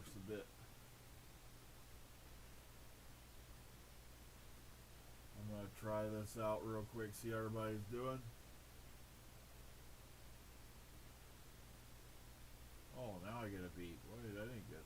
works a bit. I'm going to try this out real quick, see how everybody's doing. Oh, now I get a beat. What did I didn't get?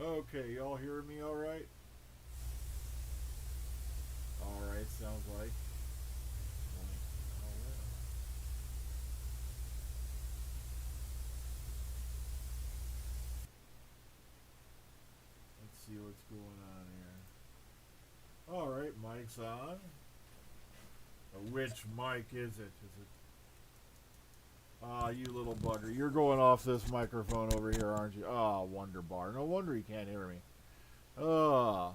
Okay, y'all hearing me all right? All right, sounds like. Let's see what's going on here. All right, mic's on. Which mic is it? Is it? Ah, you little bugger. You're going off this microphone over here, aren't you? Ah, Wonder Bar. No wonder you can't hear me. Ah,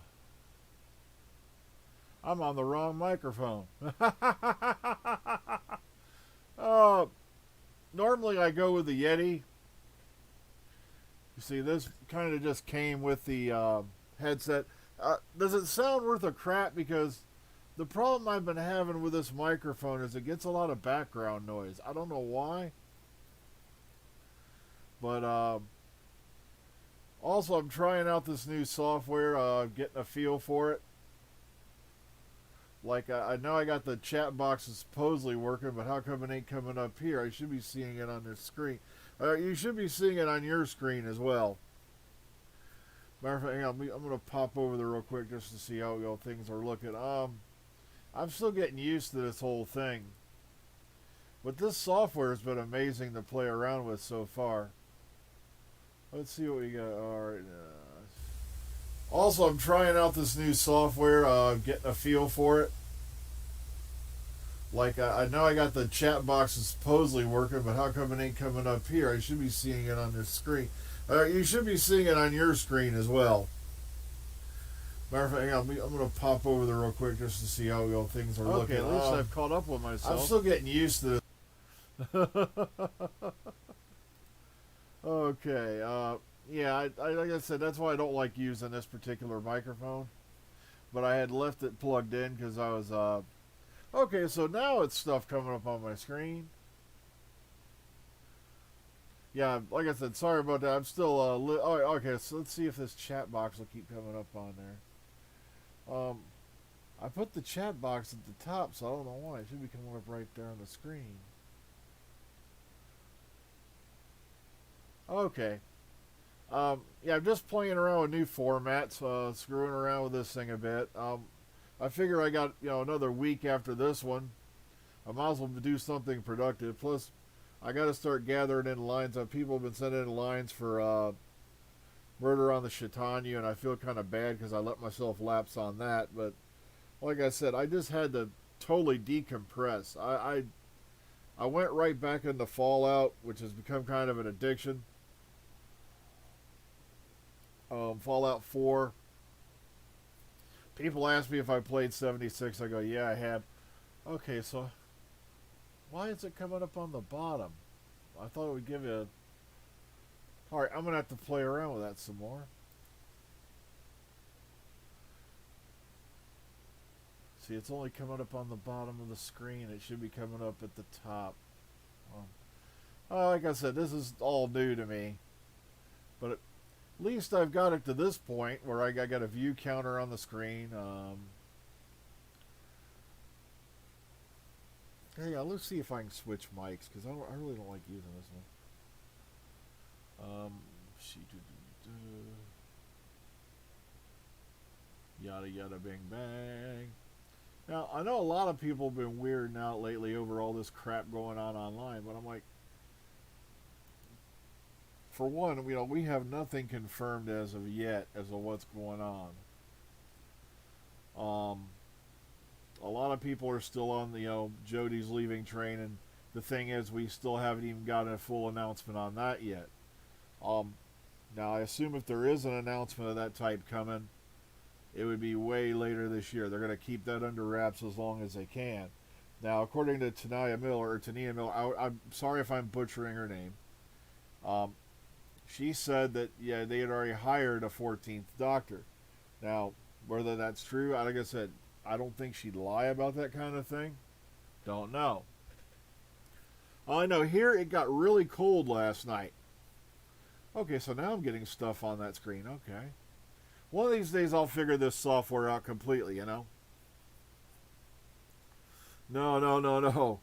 I'm on the wrong microphone. uh, normally I go with the Yeti. You see, this kind of just came with the headset. Does it sound worth a crap? Because the problem I've been having with this microphone is it gets a lot of background noise. I don't know why. But also, I'm trying out this new software, getting a feel for it. Like, I know I got the chat box supposedly working, but how come it ain't coming up here? I should be seeing it on this screen. You should be seeing it on your screen as well. Matter of fact, hang on, I'm going to pop over there real quick just to see how things are looking. I'm still getting used to this whole thing. But this software has been amazing to play around with so far. Let's see what we got. All right. Also, I'm trying out this new software, getting a feel for it. Like, I know I got the chat box supposedly working, but how come it ain't coming up here? I should be seeing it on this screen. You should be seeing it on your screen as well. Matter of fact, hang on, I'm going to pop over there real quick just to see how things are looking. Okay, at least I've caught up with myself. I'm still getting used to this. Okay, yeah, like I said, that's why I don't like using this particular microphone. But I had left it plugged in because I was, okay, so now it's stuff coming up on my screen. Yeah, like I said, sorry about that. I'm still, oh, okay, so let's see if this chat box will keep coming up on there. I put the chat box at the top, so I don't know why. It should be coming up right there on the screen. Okay. Yeah, I'm just playing around with new formats, screwing around with this thing a bit. I figure I got, another week after this one. I might as well do something productive. Plus, I got to start gathering in lines. People have been sending in lines for Murder on the Chaitanya, and I feel kind of bad because I let myself lapse on that. But like I said, I just had to totally decompress. I went right back into Fallout, which has become kind of an addiction. Fallout 4. People ask me if I played 76. I go, yeah, I have. Okay, so why is it coming up on the bottom? I thought it would give you a... Alright, I'm going to have to play around with that some more. See, it's only coming up on the bottom of the screen. It should be coming up at the top. Like I said, this is all new to me. But at least I've got it to this point where I got a view counter on the screen. Hey, let's see if I can switch mics, because I really don't like using this one. Yada yada bing bang. Now, I know a lot of people have been weirding out lately over all this crap going on online, but I'm like, for one, we have nothing confirmed as of yet as of what's going on. A lot of people are still on the, Jody's leaving train, and the thing is, we still haven't even got a full announcement on that yet. Now, I assume if there is an announcement of that type coming, it would be way later this year. They're going to keep that under wraps as long as they can. Now, according to Tania Miller, I'm sorry if I'm butchering her name. She said that, they had already hired a 14th doctor. Now, whether that's true, like I said, I don't think she'd lie about that kind of thing. Don't know. All I know, here it got really cold last night. Okay, so now I'm getting stuff on that screen. Okay. One of these days I'll figure this software out completely, No.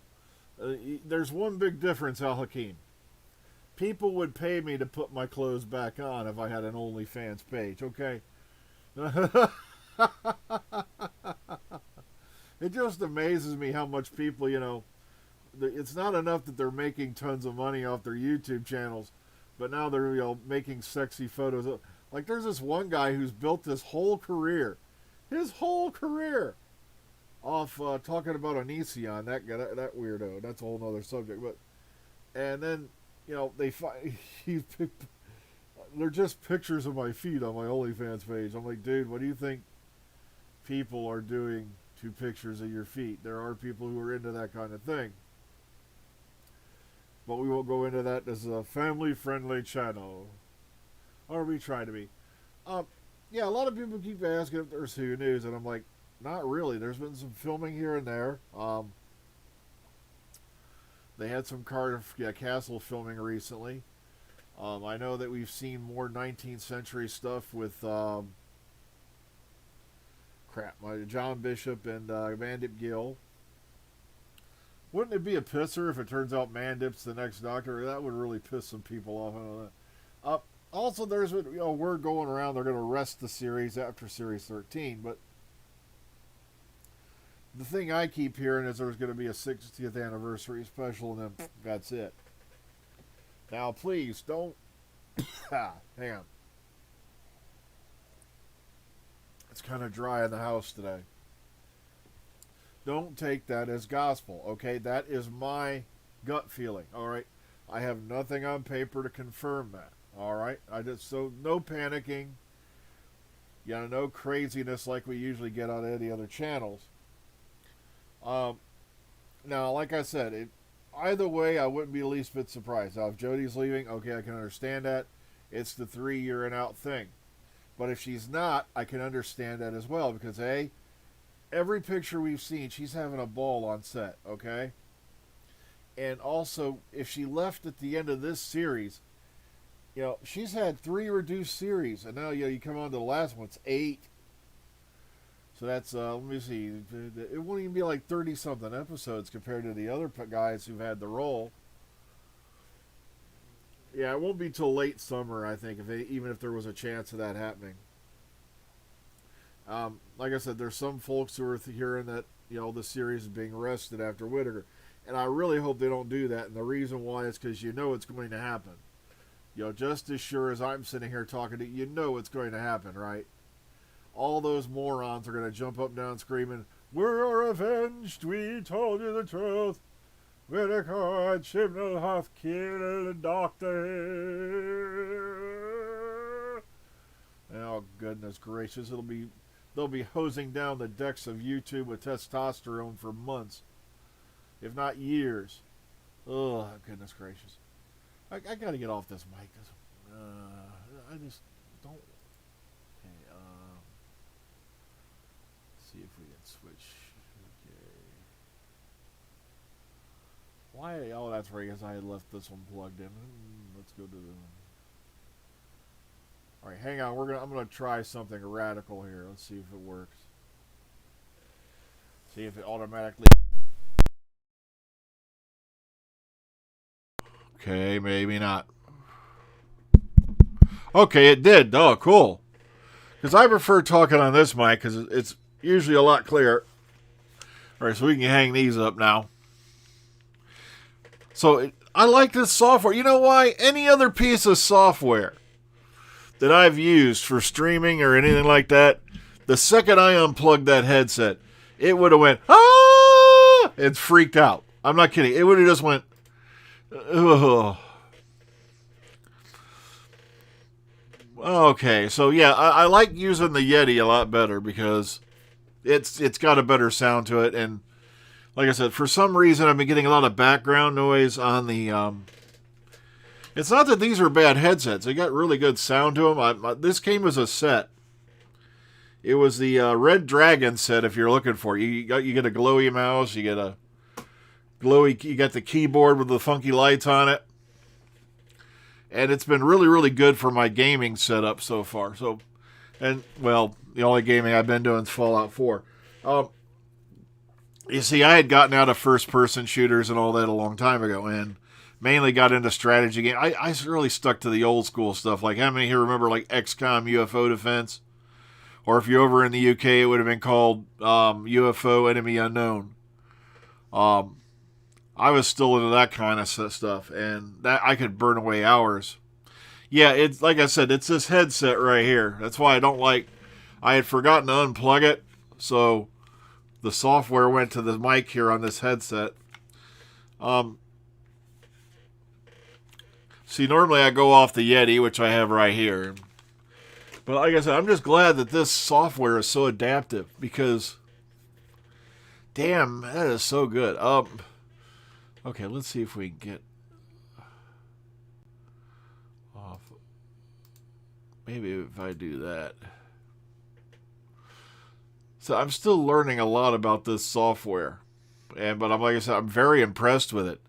There's one big difference, Al Hakim. People would pay me to put my clothes back on if I had an OnlyFans page, okay? It just amazes me how much people, it's not enough that they're making tons of money off their YouTube channels, but now they're, making sexy photos. Like, there's this one guy who's built his whole career off talking about Onision, that guy, that weirdo. That's a whole nother subject. But, and then, they're just pictures of my feet on my OnlyFans page. I'm like, dude, what do you think people are doing to pictures of your feet? There are people who are into that kind of thing. But we won't go into that. This is a family-friendly channel. Or we try to be. A lot of people keep asking if there's new news, and I'm like, not really. There's been some filming here and there. They had some castle filming recently. I know that we've seen more 19th century stuff with John Bishop and Mandip Gill. Wouldn't it be a pisser if it turns out Mandip's the next Doctor? That would really piss some people off. I know that. Also, there's word going around they're going to rest the series after Series 13, but the thing I keep hearing is there's going to be a 60th anniversary special, and then that's it. Now, please don't. Hang on. It's kind of dry in the house today. Don't take that as gospel, okay? That is my gut feeling, all right? I have nothing on paper to confirm that, all right? So no panicking, no craziness like we usually get on any other channels. Now, like I said, either way, I wouldn't be the least bit surprised. Now, if Jody's leaving, okay, I can understand that. It's the 3-year and out thing. But if she's not, I can understand that as well, because every picture we've seen, she's having a ball on set, okay? And also, if she left at the end of this series, she's had 3 reduced series, and now, you come on to the last one, it's 8. So that's, let me see, it won't even be like 30-something episodes compared to the other guys who've had the role. Yeah, it won't be till late summer, I think, even if there was a chance of that happening. Like I said, there's some folks who are hearing that, the series is being rested after Whittaker. And I really hope they don't do that. And the reason why is because it's going to happen. Just as sure as I'm sitting here talking to you, it's going to happen, right? All those morons are going to jump up and down screaming, "We're avenged, we told you the truth. Whittaker and Chibnall hath killed the Doctor." Oh, goodness gracious. They'll be hosing down the decks of YouTube with testosterone for months, if not years. Oh, goodness gracious. I got to get off this mic. I just don't. Okay, see if we can switch. Okay. Why? Oh, that's right, because I had left this one plugged in. Let's go to the... Alright, hang on. I'm gonna try something radical here. Let's see if it works. See if it automatically... Okay, maybe not. Okay, it did. Oh, cool. Because I prefer talking on this mic because it's usually a lot clearer. Alright, so we can hang these up now. So, I like this software. You know why? Any other piece of software that I've used for streaming or anything like that, the second I unplug that headset, it would have went, ah! And freaked out. I'm not kidding. It would have just went, ugh. Okay, so yeah, I like using the Yeti a lot better because it's got a better sound to it, and like I said, for some reason I've been getting a lot of background noise on the. It's not that these are bad headsets; they got really good sound to them. This came as a set. It was the Red Dragon set. If you're looking for it. You get a glowy mouse, you get a glowy, you got the keyboard with the funky lights on it. And it's been really, really good for my gaming setup so far. So, and, well, the only gaming I've been doing is Fallout 4. You see, I had gotten out of first-person shooters and all that a long time ago, and mainly got into strategy games. I really stuck to the old-school stuff. Like, how many here remember, like, XCOM UFO Defense? Or if you're over in the UK, it would have been called UFO Enemy Unknown. I was still into that kind of stuff, and that I could burn away hours. Yeah, it's like I said, it's this headset right here. That's why I don't like. I had forgotten to unplug it, so the software went to the mic here on this headset. See, normally I go off the Yeti, which I have right here. But like I said, I'm just glad that this software is so adaptive because, damn, that is so good. Okay, let's see if we can get off. Maybe if I do that. So I'm still learning a lot about this software, but like I said, I'm very impressed with it.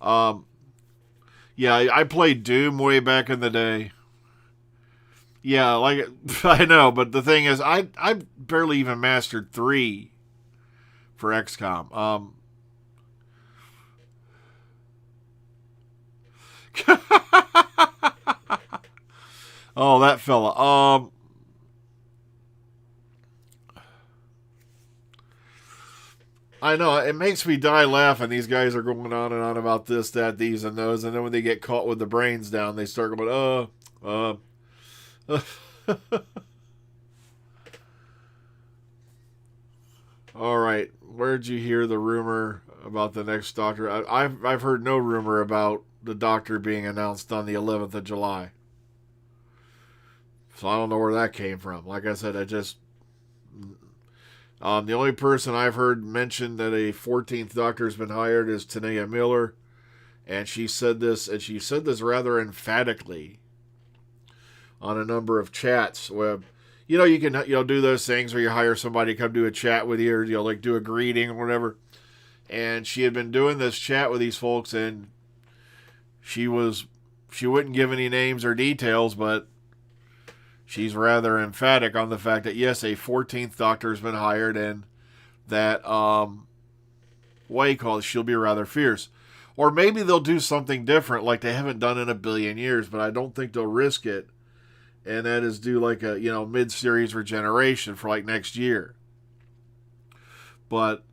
Yeah, I played Doom way back in the day. Yeah, like I know, but the thing is, I barely even mastered 3 for XCOM. Oh, that fella. I know, it makes me die laughing. These guys are going on and on about this, that, these, and those, and then when they get caught with the brains down, they start going, All right, where'd you hear the rumor about the next Doctor? I've heard no rumor about the Doctor being announced on the 11th of July. So I don't know where that came from. Like I said, the only person I've heard mention that a 14th Doctor has been hired is Tanea Miller, and she said this rather emphatically on a number of chats where, you can, do those things where you hire somebody to come do a chat with you, or, like do a greeting or whatever. And she had been doing this chat with these folks, and she wouldn't give any names or details, but she's rather emphatic on the fact that, yes, a 14th Doctor has been hired, and that, she'll be rather fierce. Or maybe they'll do something different like they haven't done in a billion years, but I don't think they'll risk it. And that is do like a, mid-series regeneration for like next year. But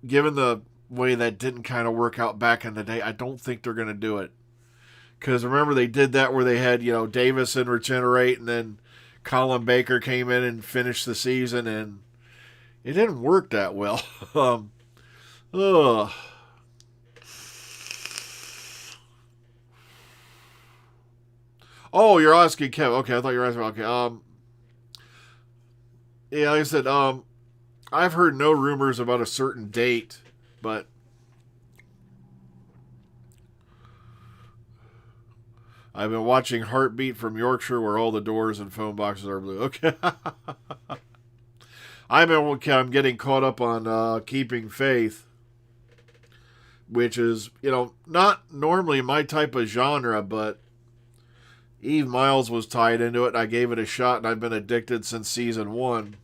given the way that didn't kind of work out back in the day, I don't think they're going to do it. Because remember, they did that where they had, Davison regenerate, and then Colin Baker came in and finished the season, and it didn't work that well. Oh, you're asking Kev. Okay, I thought you were asking. Okay. Yeah, like I said, I've heard no rumors about a certain date, but I've been watching Heartbeat from Yorkshire, where all the doors and phone boxes are blue. Okay. I'm getting caught up on Keeping Faith, which is, not normally my type of genre, but Eve Miles was tied into it, and I gave it a shot, and I've been addicted since season 1.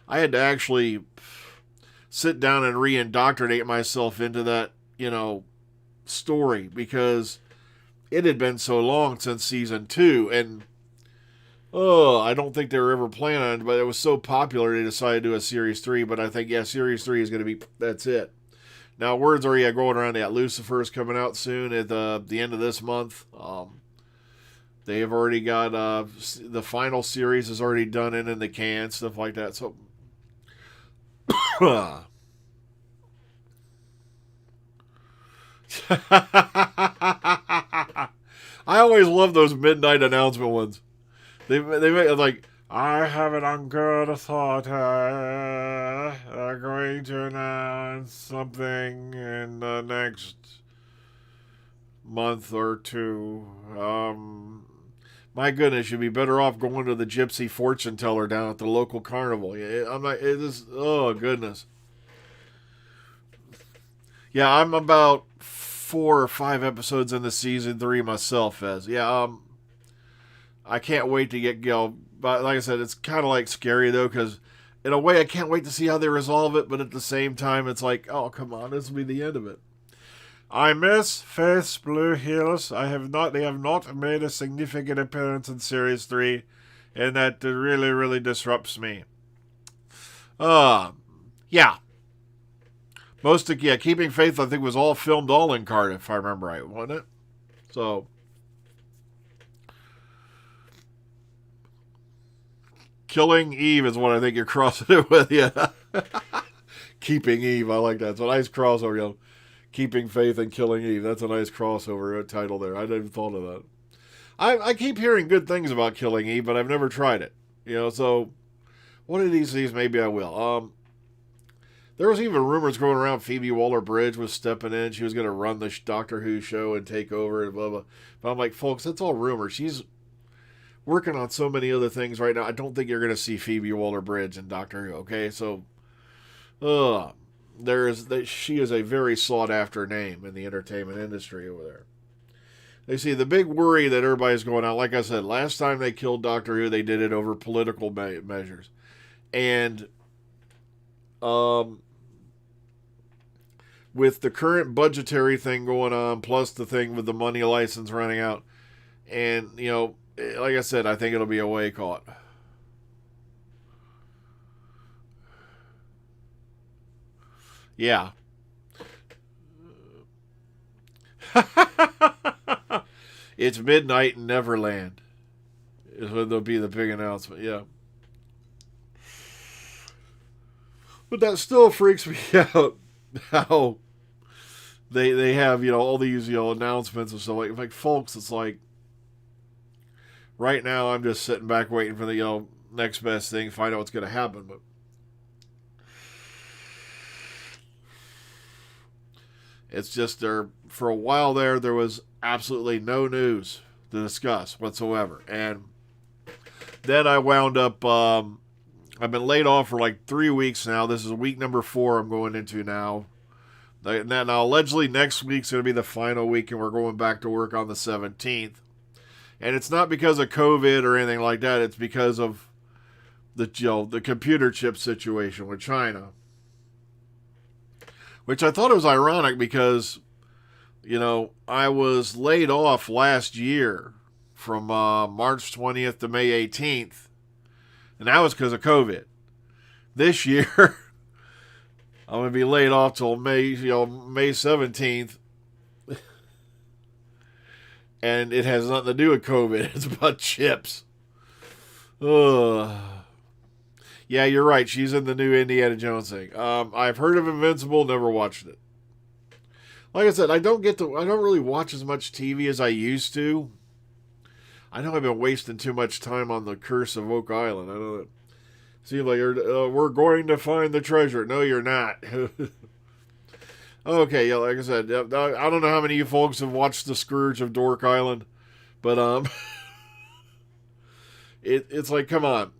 I had to actually sit down and re-indoctrinate myself into that, story, because it had been so long since season 2, and I don't think they were ever planning on it, but it was so popular they decided to do a series 3, but I think, series 3 is going to be, that's it. Now, words are going around that Lucifer's coming out soon at the end of this month. They have already got the final series is already done and in the can, stuff like that. So, I always love those midnight announcement ones. They make it like, I have it on good authority. They're going to announce something in the next month or two. My goodness, you'd be better off going to the gypsy fortune teller down at the local carnival. I'm not. It is. Oh goodness. Yeah, I'm about 4 or 5 episodes into season 3 myself. I can't wait to get go. But like I said, it's kind of like scary though, because in a way I can't wait to see how they resolve it. But at the same time, it's like, oh come on, this will be the end of it. I miss Faith's Blue Heels. They have not made a significant appearance in Series 3, and that really, really disrupts me. Yeah. Keeping Faith, I think, was all filmed all in Cardiff, if I remember right, wasn't it? So, Killing Eve is what I think you're crossing it with, yeah. Keeping Eve, I like that. It's a nice crossover, you know. Keeping Faith and Killing Eve. That's a nice crossover title there. I didn't thought of that. I keep hearing good things about Killing Eve, but I've never tried it. So one of these days maybe I will. There was even rumors going around Phoebe Waller-Bridge was stepping in. She was going to run the Doctor Who show and take over and blah, blah. But I'm like, folks, that's all rumors. She's working on so many other things right now. I don't think you're going to see Phoebe Waller-Bridge in Doctor Who, okay? So, she is a very sought after name in the entertainment industry over there. They see the big worry that everybody's going on. Like I said, last time they killed Doctor Who, they did it over political measures, and with the current budgetary thing going on, plus the thing with the money license running out, and like I said, I think it'll be a way caught. Yeah. It's midnight in Neverland. Is when there'll be the big announcement. Yeah. But that still freaks me out. How they have all these announcements and stuff like folks. It's like right now I'm just sitting back waiting for the next best thing, find out what's going to happen. But it's just for a while there was absolutely no news to discuss whatsoever. And then I wound up, I've been laid off for like 3 weeks now. This is week number 4 I'm going into now. Now, allegedly next week's going to be the final week and we're going back to work on the 17th. And it's not because of COVID or anything like that. It's because of the computer chip situation with China. Which I thought was ironic because, I was laid off last year from March 20th to May 18th. And that was because of COVID. This year, I'm going to be laid off till May 17th. And it has nothing to do with COVID. It's about chips. Ugh. Yeah, you're right. She's in the new Indiana Jones thing. I've heard of Invincible, never watched it. Like I said, I don't really watch as much TV as I used to. I know I've been wasting too much time on the Curse of Oak Island. I know that. Seems like we're going to find the treasure. No, you're not. Okay, yeah, like I said, I don't know how many of you folks have watched The Scourge of Dork Island, but it's like, come on.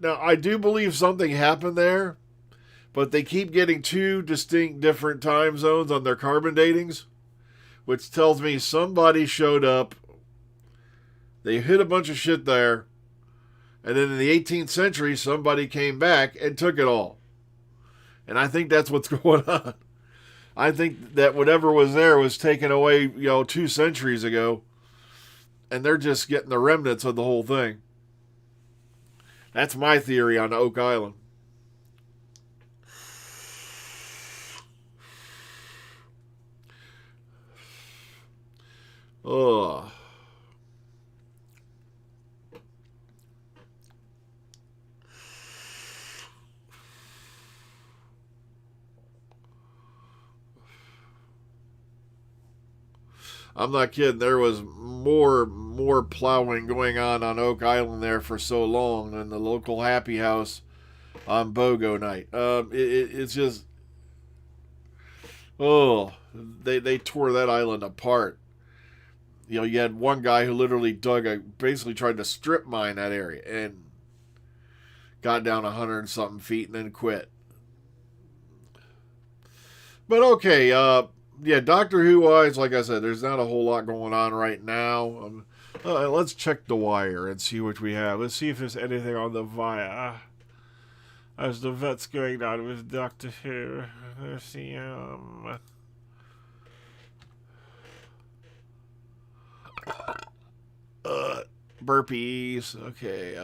Now, I do believe something happened there, but they keep getting 2 distinct different time zones on their carbon datings, which tells me somebody showed up, they hit a bunch of shit there, and then in the 18th century, somebody came back and took it all. And I think that's what's going on. I think that whatever was there was taken away, 2 centuries ago, and they're just getting the remnants of the whole thing. That's my theory on Oak Island. Ugh. I'm not kidding. There was more plowing going on Oak Island there for so long than the local happy house on BOGO night. It's just, oh, they tore that island apart. You know, you had one guy who literally basically tried to strip mine that area and got down 100 and something feet and then quit. But okay, yeah, Doctor Who wise, like I said, there's not a whole lot going on right now. Let's check the wire and see what we have. Let's see if there's anything on the wire. As the vet's going on with Doctor Who. Let's see, burpees. Okay,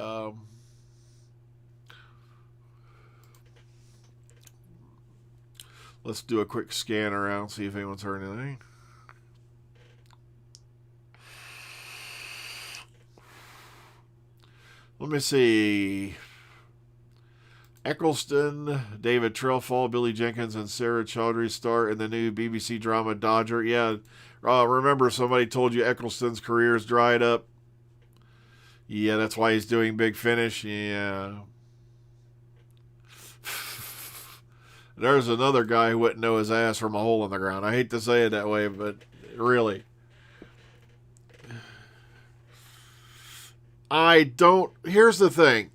let's do a quick scan around, see if anyone's heard anything. Let me see. Eccleston, David Trelfall, Billy Jenkins, and Sarah Chaudhry star in the new BBC drama Dodger. Yeah, remember somebody told you Eccleston's career's dried up? Yeah, that's why he's doing Big Finish. Yeah. There's another guy who wouldn't know his ass from a hole in the ground. I hate to say it that way, but really. Here's the thing.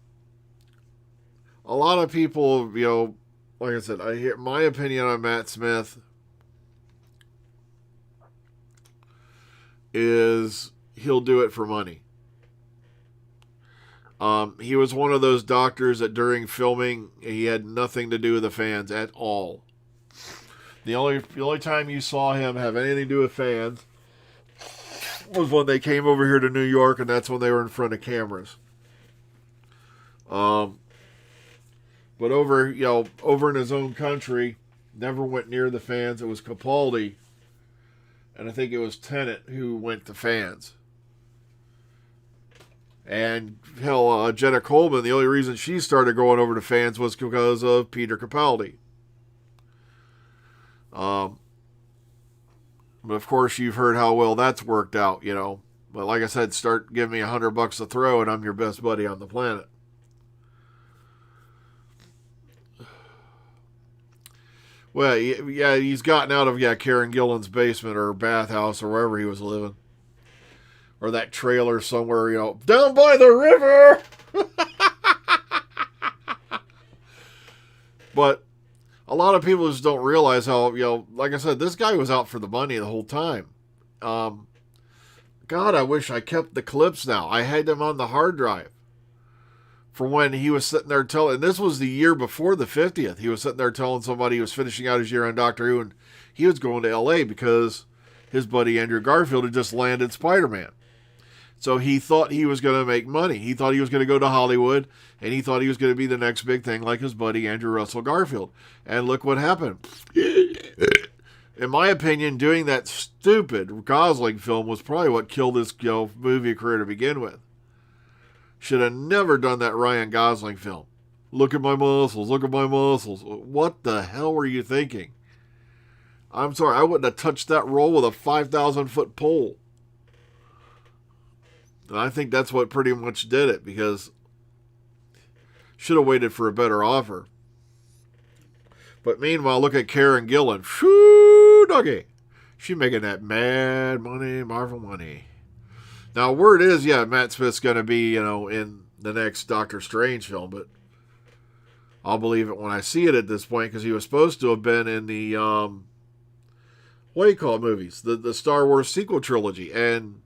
A lot of people, you know, like I said, I hear my opinion on Matt Smith is he'll do it for money. He was one of those doctors that during filming he had nothing to do with the fans at all. The only time you saw him have anything to do with fans was when they came over here to New York, and that's when they were in front of cameras. But over in his own country, never went near the fans. It was Capaldi, and I think it was Tennant who went to fans. And hell, Jenna Coleman, the only reason she started going over to fans was because of Peter Capaldi. But of course, you've heard how well that's worked out, you know. But like I said, start giving me $100 a throw, and I'm your best buddy on the planet. Well, yeah, he's gotten out of Karen Gillan's basement or bathhouse or wherever he was living. Or that trailer somewhere, you know, down by the river. But a lot of people just don't realize how, you know, like I said, this guy was out for the money the whole time. God, I wish I kept the clips now. I had them on the hard drive. For when he was sitting there telling, and this was the year before the 50th, he was sitting there telling somebody he was finishing out his year on Doctor Who, and he was going to L.A. because his buddy Andrew Garfield had just landed Spider-Man. So he thought he was going to make money. He thought he was going to go to Hollywood, and he thought he was going to be the next big thing like his buddy Andrew Russell Garfield. And look what happened. In my opinion, doing that stupid Gosling film was probably what killed his movie career to begin with. Should have never done that Ryan Gosling film. Look at my muscles, look at my muscles. What the hell were you thinking? I'm sorry, I wouldn't have touched that role with a 5,000-foot pole. And I think that's what pretty much did it, because should have waited for a better offer. But meanwhile, look at Karen Gillan. Shoo, doggy. She's making that mad money, Marvel money. Now, word is, Matt Smith's going to be, in the next Doctor Strange film, but I'll believe it when I see it at this point, because he was supposed to have been in the, what do you call it, movies? The Star Wars sequel trilogy, and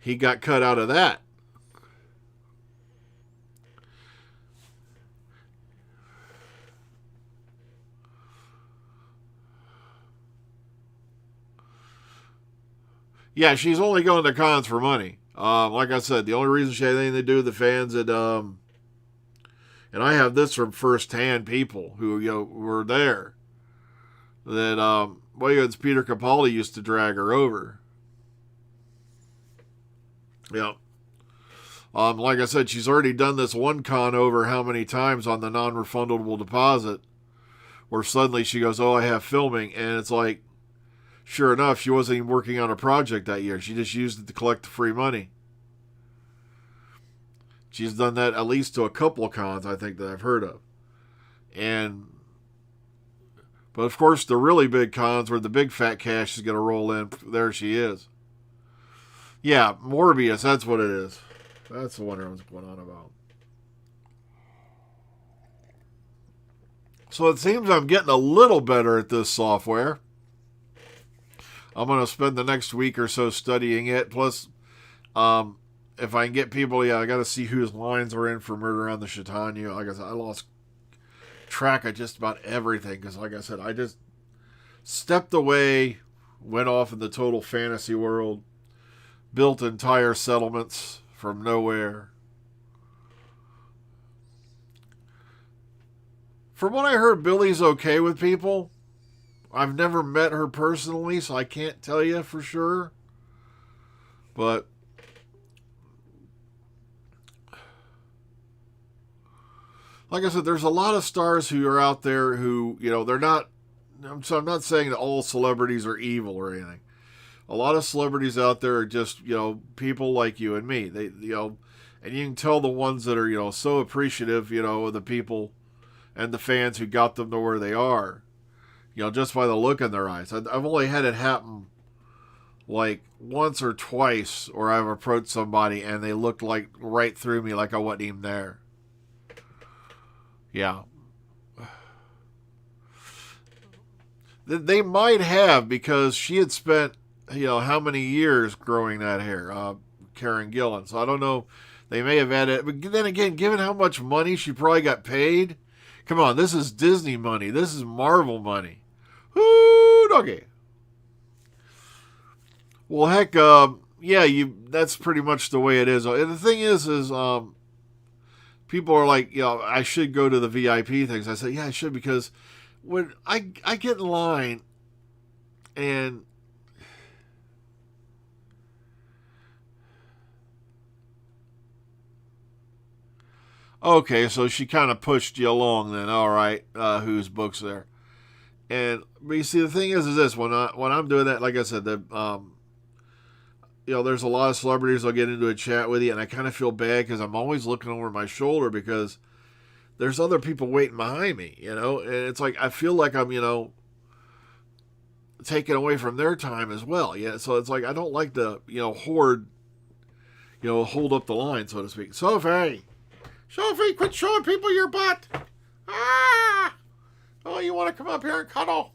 he got cut out of that. Yeah, she's only going to cons for money. Like I said, the only reason she had anything to do with the fans that, and I have this from first-hand people who were there, that it's Peter Capaldi used to drag her over. Yeah. Like I said, she's already done this one con over how many times on the non-refundable deposit, where suddenly she goes, "Oh, I have filming," and it's like, Sure enough, she wasn't even working on a project that year. She just used it to collect the free money. She's done that at least to a couple of cons, I think, that I've heard of. But of course, the really big cons where the big fat cash is going to roll in, there she is. Yeah, Morbius, that's what it is. That's the one I was going on about. So it seems I'm getting a little better at this software. I'm going to spend the next week or so studying it. Plus, if I can get people, I got to see whose lines are in for Murder on the Chautauqua. Like I said, I lost track of just about everything because, like I said, I just stepped away, went off in the total fantasy world, built entire settlements from nowhere. From what I heard, Billy's okay with people. I've never met her personally, so I can't tell you for sure. But like I said, there's a lot of stars who are out there who, they're not. So I'm not saying that all celebrities are evil or anything. A lot of celebrities out there are just, people like you and me. They, and you can tell the ones that are, so appreciative, of the people and the fans who got them to where they are. Just by the look in their eyes. I've only had it happen like once or twice where I've approached somebody and they looked like right through me like I wasn't even there. Yeah. They might have because she had spent, how many years growing that hair, Karen Gillan. So I don't know. They may have added, but then again, given how much money she probably got paid, come on, this is Disney money. This is Marvel money. Whoo, doggy. Well, heck, that's pretty much the way it is. And the thing is people are like, I should go to the VIP things. I said, yeah, I should, because when I get in line and okay, so she kind of pushed you along then. All right, whose book's there? But you see, the thing is this: when I'm doing that, like I said, there's a lot of celebrities I'll get into a chat with you, and I kind of feel bad because I'm always looking over my shoulder because there's other people waiting behind me, and it's like I feel like I'm, taken away from their time as well. Yeah, so it's like I don't like to, hold up the line, so to speak. Sophie, quit showing people your butt. Ah! Oh, you want to come up here and cuddle?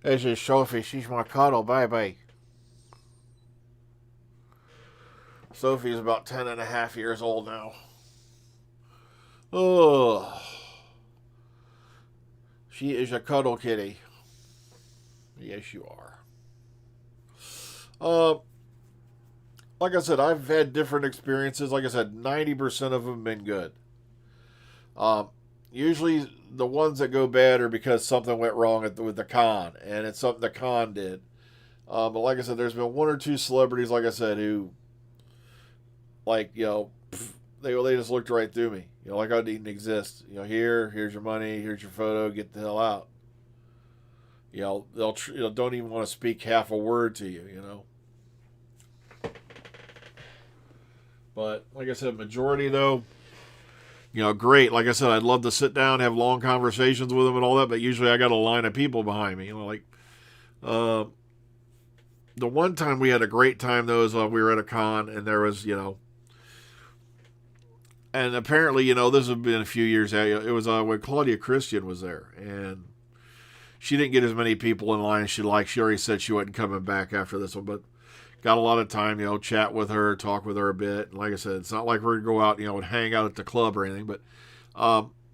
This is Sophie. She's my cuddle baby. Sophie's about 10 and a half years old now. Oh, she is a cuddle kitty. Yes, you are. Like I said, I've had different experiences. Like I said, 90% of them have been good. Usually the ones that go bad are because something went wrong with the con, and it's something the con did. But like I said, there's been one or two celebrities, like I said, who, like, they just looked right through me. Like I didn't exist. Here's your money, here's your photo, get the hell out. They'll don't even want to speak half a word to you. But like I said, majority though, great. Like I said, I'd love to sit down, have long conversations with them and all that, but usually I got a line of people behind me. The one time we had a great time though is we were at a con and there was, and apparently, this had been a few years out. It was when Claudia Christian was there, and she didn't get as many people in line as she liked. She already said she wasn't coming back after this one, but got a lot of time, chat with her, talk with her a bit. And like I said, it's not like we're going to go out, and hang out at the club or anything, but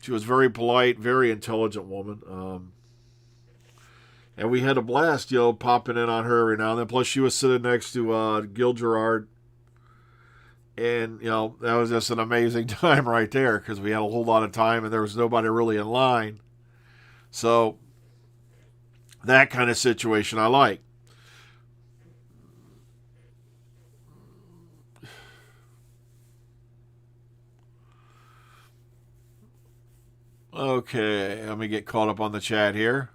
she was very polite, very intelligent woman. And we had a blast, popping in on her every now and then. Plus, she was sitting next to Gil Gerard. And, that was just an amazing time right there because we had a whole lot of time and there was nobody really in line. So, that kind of situation I like. Okay, let me get caught up on the chat here.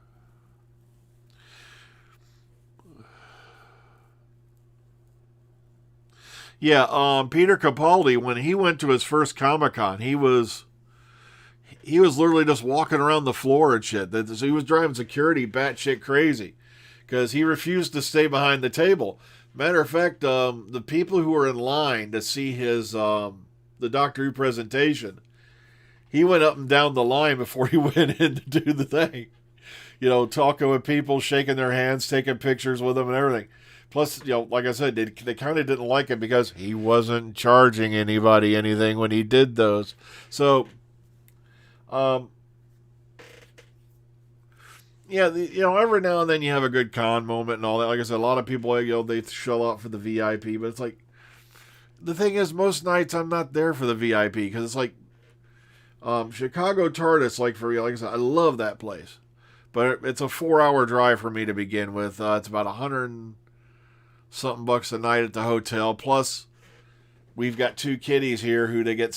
Yeah, Peter Capaldi, when he went to his first Comic-Con, he was literally just walking around the floor and shit. So he was driving security batshit crazy because he refused to stay behind the table. Matter of fact, the people who were in line to see his the Doctor Who presentation, he went up and down the line before he went in to do the thing. You know, talking with people, shaking their hands, taking pictures with them, and everything. Plus, you know, like I said, they kind of didn't like him because he wasn't charging anybody anything when he did those. So, um, yeah, every now and then you have a good con moment and all that. Like I said, a lot of people, they shell out for the VIP, but it's like, the thing is, most nights I'm not there for the VIP because it's like, Chicago TARDIS, like for real, like I said, I love that place. But it's a 4-hour drive for me to begin with. It's about $100 and something bucks a night at the hotel. Plus, we've got 2 kiddies here who they get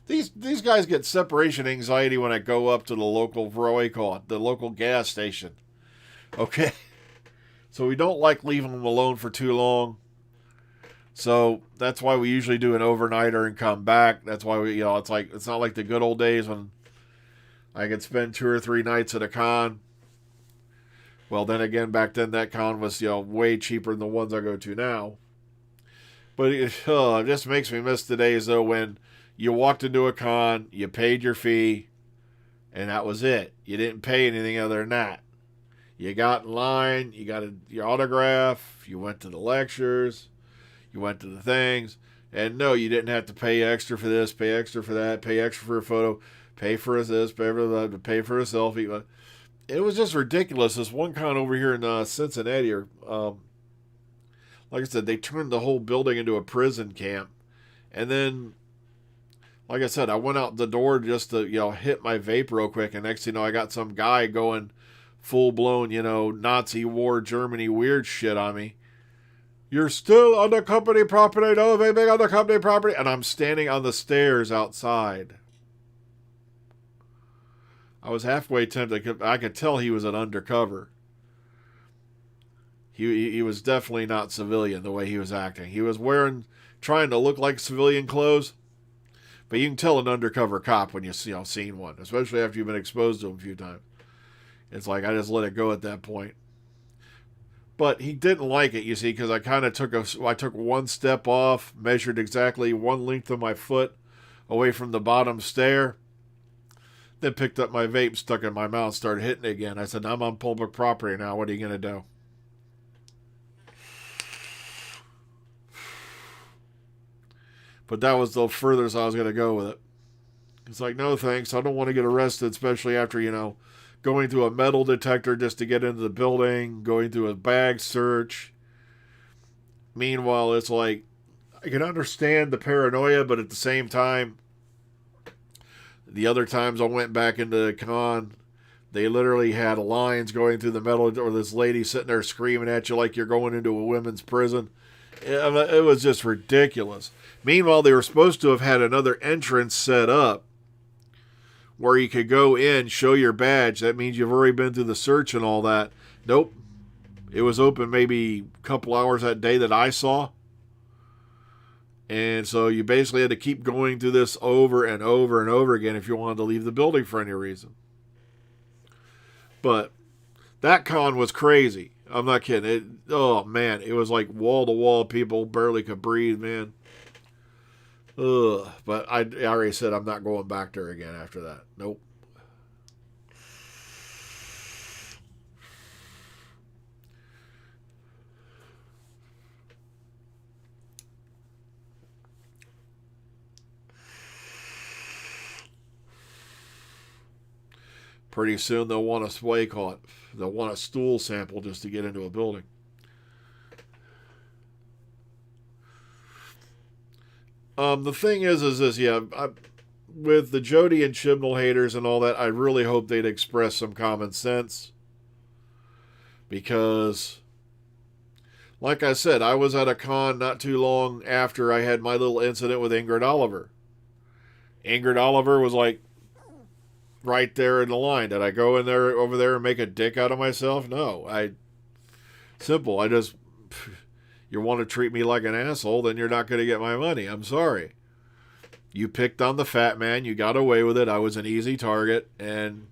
these guys get separation anxiety when I go up to the local the local gas station. Okay, so we don't like leaving them alone for too long. So that's why we usually do an overnighter and come back. That's why it's not like the good old days when I could spend 2 or 3 nights at a con. Well, then again, back then that con was way cheaper than the ones I go to now. But it just makes me miss the days though when you walked into a con, you paid your fee, and that was it. You didn't pay anything other than that. You got in line, you got your autograph, you went to the lectures, you went to the things, and no, you didn't have to pay extra for this, pay extra for that, pay extra for a photo, pay for this, pay for that, pay for a selfie. It was just ridiculous. This one con over here in Cincinnati, like I said, they turned the whole building into a prison camp. And then, like I said, I went out the door just to, hit my vape real quick. And next thing you know, I got some guy going full-blown, Nazi war Germany weird shit on me. You're still on the company property. No vaping on the company property. And I'm standing on the stairs outside. I was halfway tempted. I could tell he was an undercover. He was definitely not civilian the way he was acting. He was trying to look like civilian clothes, but you can tell an undercover cop when you've seen one, especially after you've been exposed to him a few times. It's like I just let it go at that point. But he didn't like it, you see, because I kind of took one step off, measured exactly one length of my foot away from the bottom stair. Then picked up my vape, stuck it in my mouth, started hitting it again. I said, I'm on public property now. What are you going to do? But that was the furthest I was going to go with it. It's like, no thanks. I don't want to get arrested, especially after, going through a metal detector just to get into the building, going through a bag search. Meanwhile, it's like, I can understand the paranoia, but at the same time, the other times I went back into the con, they literally had lines going through the metal, or this lady sitting there screaming at you like you're going into a women's prison. It was just ridiculous. Meanwhile, they were supposed to have had another entrance set up where you could go in, show your badge. That means you've already been through the search and all that. Nope. It was open maybe a couple hours that day that I saw. And so you basically had to keep going through this over and over and over again if you wanted to leave the building for any reason. But that con was crazy. I'm not kidding. Oh, man. It was like wall-to-wall. People barely could breathe, man. Ugh. But I already said I'm not going back there again after that. Nope. Pretty soon they'll want a boycott. They'll want a stool sample just to get into a building. The thing is this, with the Jody and Chibnall haters and all that, I really hope they'd express some common sense. Because, like I said, I was at a con not too long after I had my little incident with Ingrid Oliver. Ingrid Oliver was like, right there in the line. Did I go in there over there and make a dick out of myself? No. Simple. I just, you want to treat me like an asshole, then you're not going to get my money. I'm sorry. You picked on the fat man. You got away with it. I was an easy target, and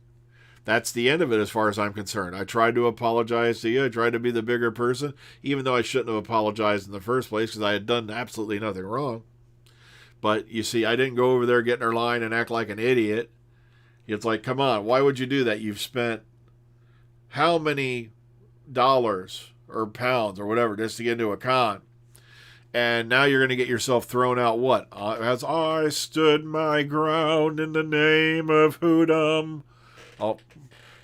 that's the end of it as far as I'm concerned. I tried to apologize to you. I tried to be the bigger person, even though I shouldn't have apologized in the first place because I had done absolutely nothing wrong. But you see, I didn't go over there, get in her line, and act like an idiot. It's like, come on, why would you do that? You've spent how many dollars or pounds or whatever just to get into a con? And now you're going to get yourself thrown out what? As I stood my ground in the name of Hoodum. Oh,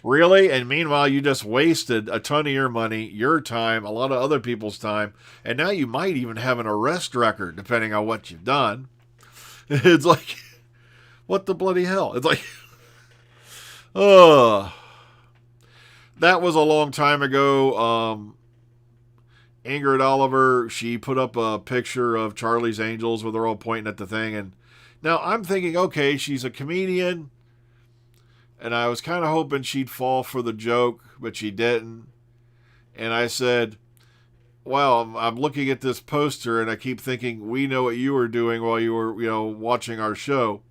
really? And meanwhile, you just wasted a ton of your money, your time, a lot of other people's time, and now you might even have an arrest record, depending on what you've done. It's like, what the bloody hell? It's like, that was a long time ago. Ingrid Oliver, she put up a picture of Charlie's Angels where they're all pointing at the thing. And now I'm thinking, okay, she's a comedian. And I was kind of hoping she'd fall for the joke, but she didn't. And I said, well, I'm looking at this poster and I keep thinking, we know what you were doing while you were, watching our show.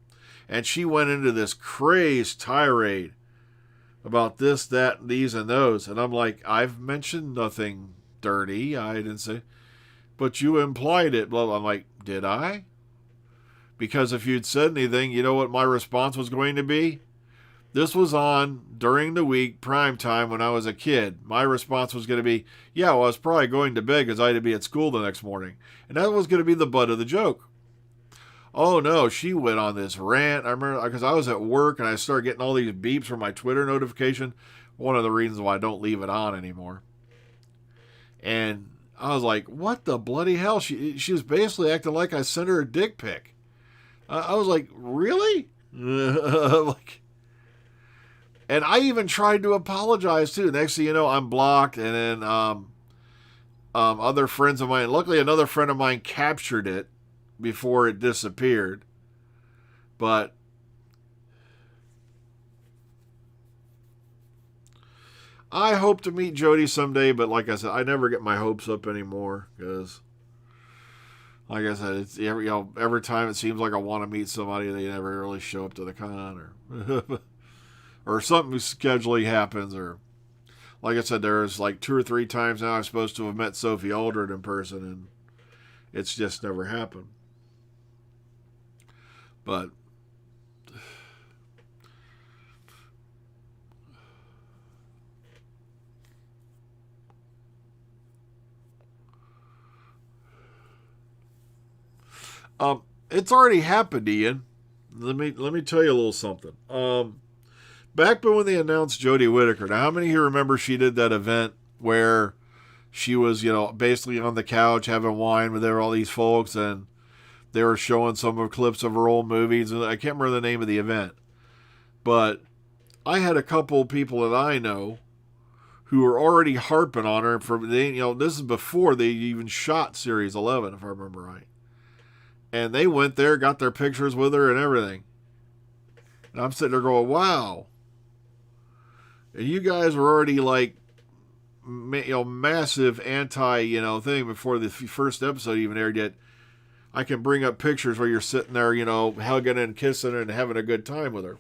And she went into this crazed tirade about this, that, these, and those. And I'm like, I've mentioned nothing dirty. I didn't say, but you implied it. Blah, blah. I'm like, did I? Because if you'd said anything, you know what my response was going to be? This was on during the week, prime time, when I was a kid. My response was going to be, yeah, well, I was probably going to bed because I had to be at school the next morning. And that was going to be the butt of the joke. Oh, no, she went on this rant. I remember because I was at work and I started getting all these beeps from my Twitter notification. One of the reasons why I don't leave it on anymore. And I was like, what the bloody hell? She was basically acting like I sent her a dick pic. I was like, really? Like, and I even tried to apologize too. Next thing you know, I'm blocked. And then other friends of mine, luckily another friend of mine captured it before it disappeared. But I hope to meet Jody someday, but like I said, I never get my hopes up anymore because, like I said, it's every time it seems like I want to meet somebody, they never really show up to the con, or something scheduling happens, or like I said, there's like 2 or 3 times now I'm supposed to have met Sophie Aldred in person, and it's just never happened. But it's already happened, Ian. Let me tell you a little something. Back when they announced Jodie Whittaker, now how many of you remember she did that event where she was, basically on the couch having wine with all these folks, and they were showing some of clips of her old movies, and I can't remember the name of the event. But I had a couple people that I know who were already harping on her this is before they even shot Series 11, if I remember right. And they went there, got their pictures with her and everything. And I'm sitting there going, wow. And you guys were already like, massive anti, thing before the first episode even aired yet. I can bring up pictures where you're sitting there, hugging and kissing and having a good time with her.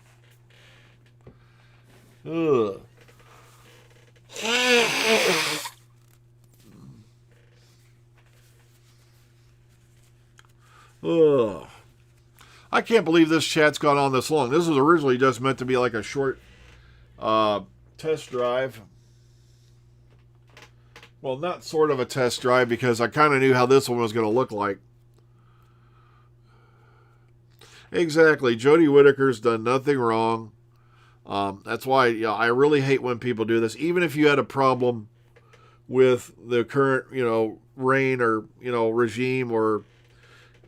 Ugh. Ugh. I can't believe this chat's gone on this long. This was originally just meant to be like a short test drive. Well, not sort of a test drive, because I kind of knew how this one was going to look like. Exactly. Jodie Whittaker's done nothing wrong. That's why I really hate when people do this. Even if you had a problem with the current, reign or, regime, or,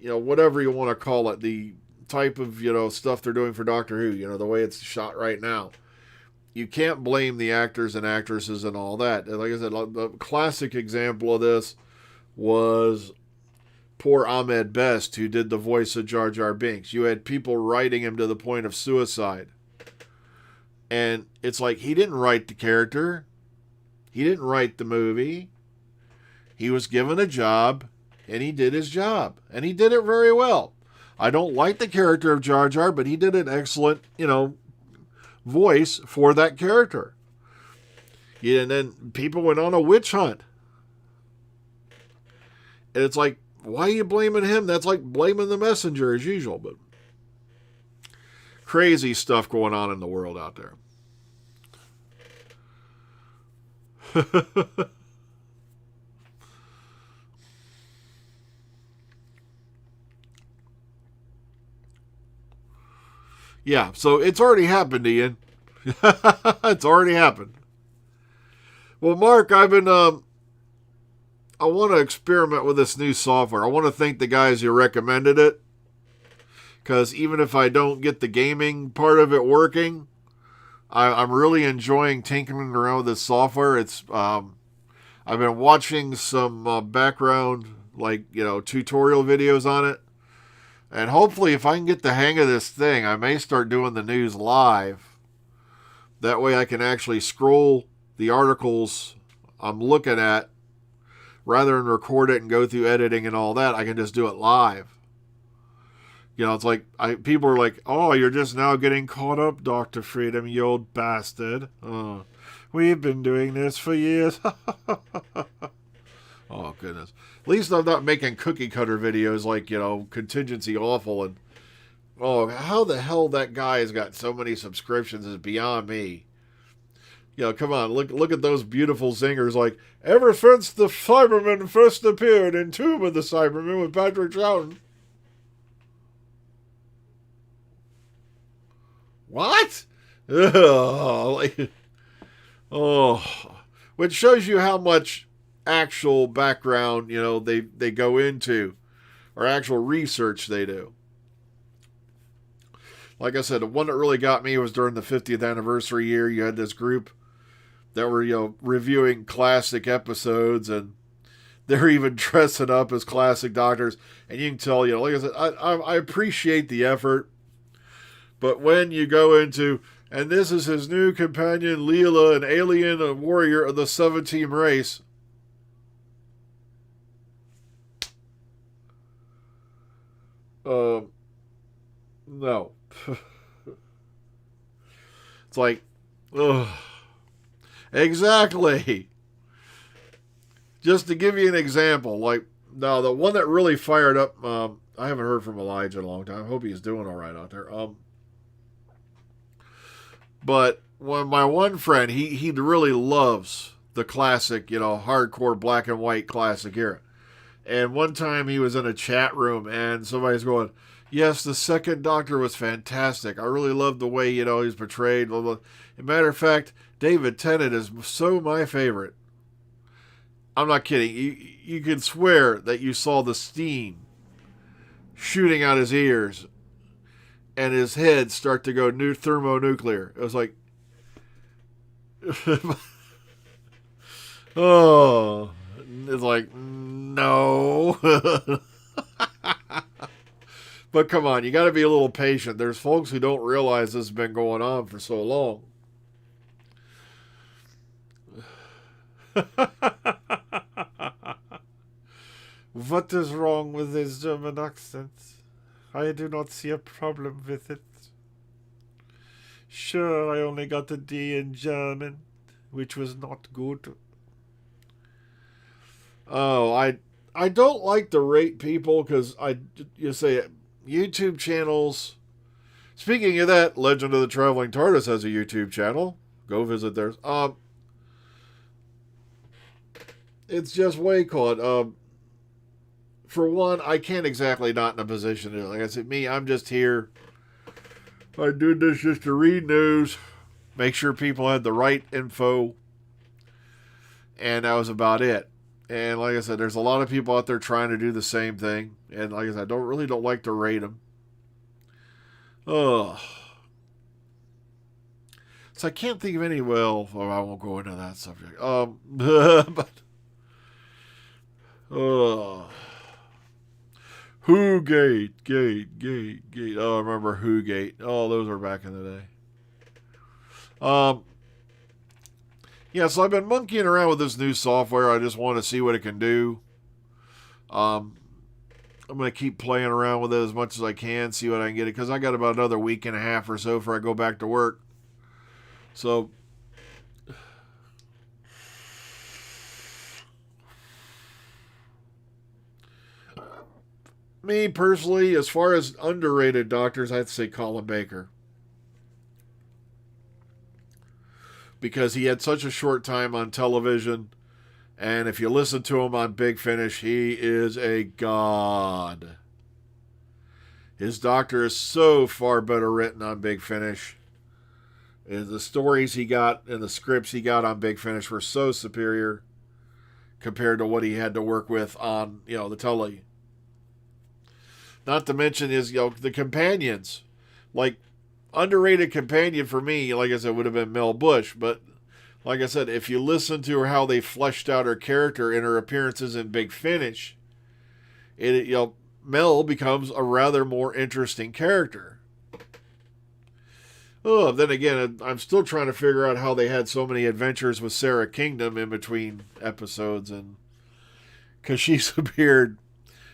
whatever you want to call it, the type of, stuff they're doing for Doctor Who, the way it's shot right now. You can't blame the actors and actresses and all that. And like I said, the classic example of this was poor Ahmed Best, who did the voice of Jar Jar Binks. You had people writing him to the point of suicide. And it's like, he didn't write the character. He didn't write the movie. He was given a job, and he did his job, and he did it very well. I don't like the character of Jar Jar, but he did an excellent, voice for that character. Yeah, and then people went on a witch hunt. And it's like, why are you blaming him? That's like blaming the messenger as usual. But crazy stuff going on in the world out there. Yeah, so it's already happened, Ian. It's already happened. Well, Mark, I want to experiment with this new software. I want to thank the guys who recommended it. Because even if I don't get the gaming part of it working, I'm really enjoying tinkering around with this software. It's I've been watching some background, tutorial videos on it. And hopefully if I can get the hang of this thing, I may start doing the news live. That way I can actually scroll the articles I'm looking at. Rather than record it and go through editing and all that, I can just do it live. It's like, people are like, oh, you're just now getting caught up, Dr. Freedom, you old bastard. We've been doing this for years. Oh, goodness. At least I'm not making cookie cutter videos like, contingency awful. And, how the hell that guy has got so many subscriptions is beyond me. Come on, look at those beautiful singers. Like, ever since the Cybermen first appeared in Tomb of the Cybermen with Patrick Troughton. What? Which shows you how much actual background, they go into, or actual research they do. Like I said, the one that really got me was during the 50th anniversary year. You had this group that were, reviewing classic episodes, and they're even dressing up as classic doctors. And you can tell, like I said, I appreciate the effort. But when you go into, and this is his new companion, Leela, an alien warrior of the 17 race. No. It's like, ugh. Exactly. Just to give you an example, now the one that really fired up, I haven't heard from Elijah in a long time. I hope he's doing all right out there. But when my one friend, he really loves the classic, hardcore black and white classic era. And one time he was in a chat room and somebody's going, yes, the second Doctor was fantastic. I really loved the way, he's portrayed. Blah, blah. As a matter of fact, David Tennant is so my favorite. I'm not kidding. You can swear that you saw the steam shooting out his ears and his head start to go thermonuclear. It was like, oh, it's like, no. But come on, you got to be a little patient. There's folks who don't realize this has been going on for so long. What is wrong with his German accent? I do not see a problem with it. Sure, I only got a D in German, which was not good. Oh, I don't like to rate people because you say YouTube channels. Speaking of that, Legend of the Traveling TARDIS has a YouTube channel. Go visit theirs. It's just way called. For one, I can't exactly not in a position to, like I said, I'm just here. I do this just to read news, make sure people had the right info, and that was about it. And like I said, there's a lot of people out there trying to do the same thing, and like I said, I don't like to rate them. So I can't think of any. Well, I won't go into that subject. Gate. Oh, I remember Gate. Oh, those were back in the day. Yeah, so I've been monkeying around with this new software. I just want to see what it can do. I'm going to keep playing around with it as much as I can, see what I can get it, because I got about another week and a half or so before I go back to work. So, me personally, as far as underrated doctors, I'd say Colin Baker. Because he had such a short time on television, and if you listen to him on Big Finish, he is a god. His doctor is so far better written on Big Finish. And the stories he got and the scripts he got on Big Finish were so superior compared to what he had to work with on, the telly. Not to mention his, the companions. Like, underrated companion for me, like I said, would have been Mel Bush. But, like I said, if you listen to how they fleshed out her character in her appearances in Big Finish, Mel becomes a rather more interesting character. Oh, then again, I'm still trying to figure out how they had so many adventures with Sarah Kingdom in between episodes, and because she's appeared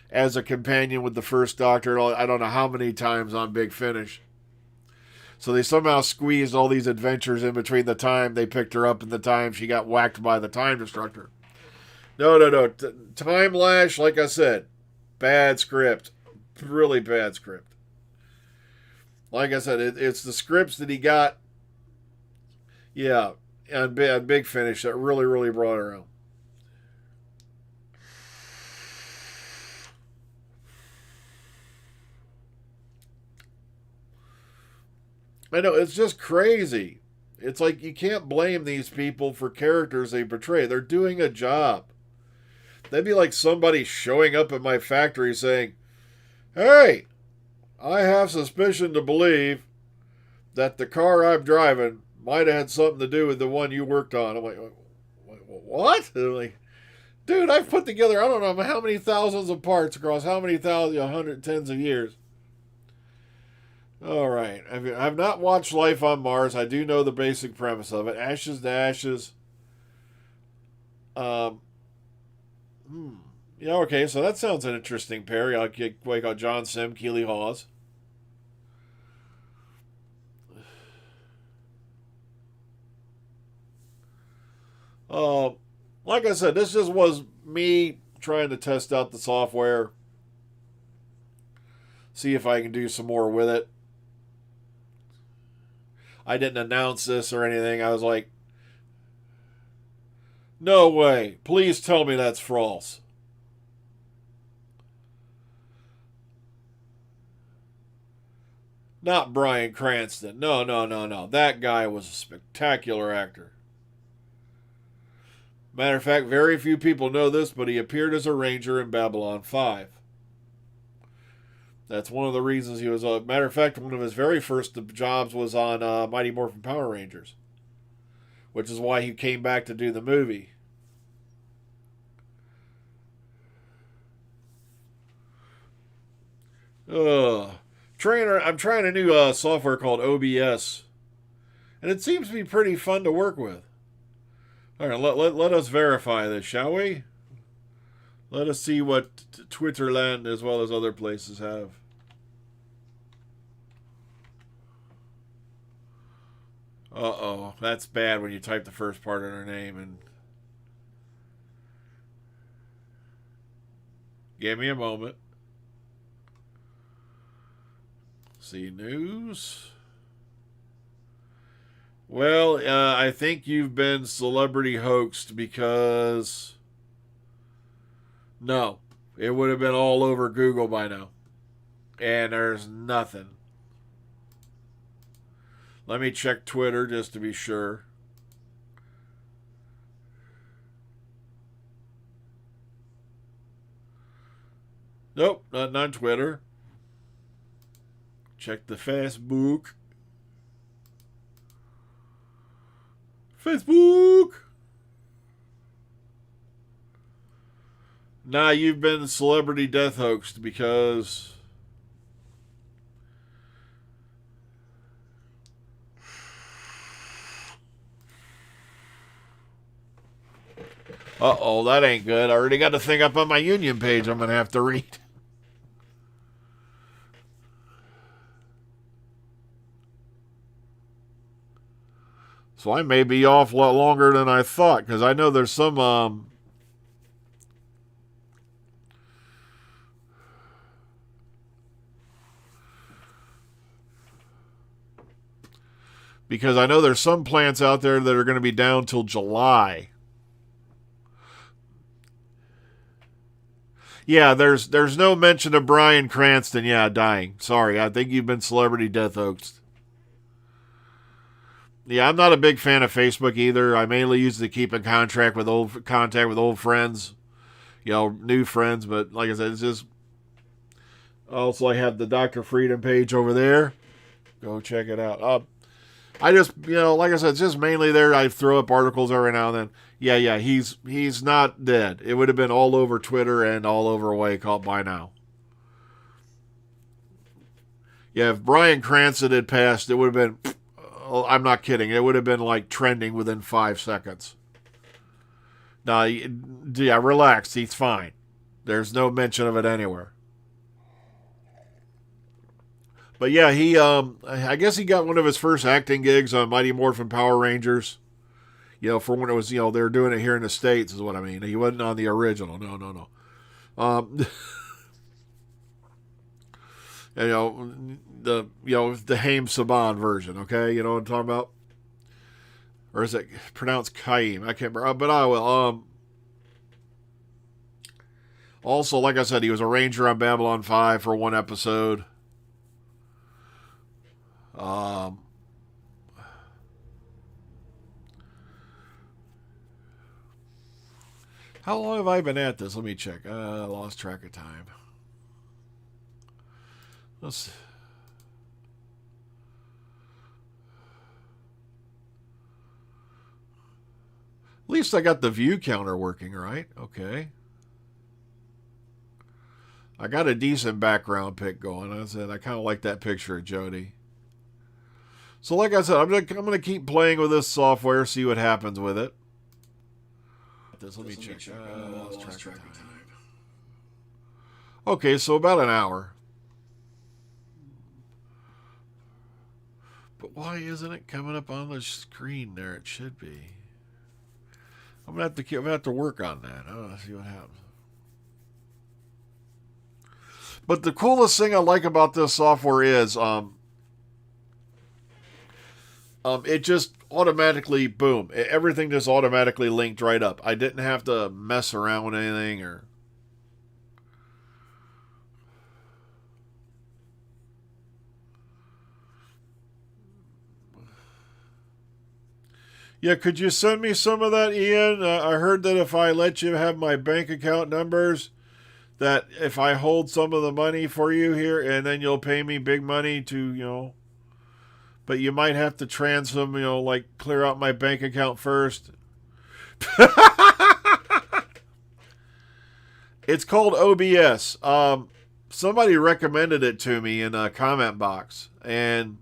as a companion with the first Doctor, I don't know how many times on Big Finish. So they somehow squeezed all these adventures in between the time they picked her up and the time she got whacked by the Time Destructor. No. Time Lash, like I said, bad script. Really bad script. Like I said, it's the scripts that he got, on Big Finish that really, really brought her out. I know, it's just crazy. It's like you can't blame these people for characters they portray. They're doing a job. That'd be like somebody showing up at my factory saying, "Hey, I have suspicion to believe that the car I'm driving might have had something to do with the one you worked on." I'm like, "What?" They're like, "Dude, I've put together, I don't know how many thousands of parts across how many hundred tens of years." All right. I've not watched Life on Mars. I do know the basic premise of it. Ashes to ashes. Yeah, okay, so that sounds an interesting pair. I'll get like John Sim, Keely Hawes. Like I said, this just was me trying to test out the software, see if I can do some more with it. I didn't announce this or anything. I was like, no way. Please tell me that's false. Not Bryan Cranston. No. That guy was a spectacular actor. Matter of fact, very few people know this, but he appeared as a ranger in Babylon 5. That's one of the reasons he was. Matter of fact, one of his very first jobs was on Mighty Morphin Power Rangers, which is why he came back to do the movie. I'm trying a new software called OBS, and it seems to be pretty fun to work with. All right, let us verify this, shall we? Let us see what Twitterland as well as other places have. Uh-oh, that's bad when you type the first part of their name and... Give me a moment. See, news. Well, I think you've been celebrity hoaxed because... No, it would have been all over Google by now. And there's nothing. Let me check Twitter just to be sure. Nope, not on Twitter. Check the Facebook. Facebook! Nah, you've been celebrity death hoaxed because... Uh-oh, that ain't good. I already got a thing up on my Union page I'm going to have to read. So I may be off a lot longer than I thought, because I know there's some... because I know there's some plants out there that are going to be down till July. Yeah, there's no mention of Bryan Cranston, dying. Sorry, I think you've been celebrity death hoaxed. Yeah, I'm not a big fan of Facebook either. I mainly use it to keep in contact with old friends, new friends. But like I said, it's just also I have the Dr. Freedom page over there. Go check it out. I just like I said, it's just mainly there. I throw up articles every now and then. Yeah, he's not dead. It would have been all over Twitter and all over Waycott by now. Yeah, if Bryan Cranston had passed, it would have been. I'm not kidding. It would have been like trending within 5 seconds. Now, yeah, relax. He's fine. There's no mention of it anywhere. But yeah, I guess he got one of his first acting gigs on Mighty Morphin Power Rangers. For when it was, they were doing it here in the States, is what I mean. He wasn't on the original. No. The Haim Saban version, okay? You know what I'm talking about? Or is it pronounced Kaim? I can't remember, but I will. Also, like I said, he was a ranger on Babylon 5 for one episode. How long have I been at this? Let me check. I lost track of time. Let's. At least I got the view counter working, right? Okay. I got a decent background pic going. I said I kind of like that picture of Jody. So like I said, I'm gonna keep playing with this software, see what happens with it. Let me check. Lost track of time. Okay, so about an hour. But why isn't it coming up on the screen there? It should be. I'm gonna have to work on that. I don't know, see what happens. But the coolest thing I like about this software is it just automatically, boom, everything just automatically linked right up. I didn't have to mess around with anything or. Yeah, could you send me some of that, Ian? I heard that if I let you have my bank account numbers, that if I hold some of the money for you here, and then you'll pay me big money to, but you might have to transfer, like clear out my bank account first. It's called OBS. Somebody recommended it to me in a comment box, and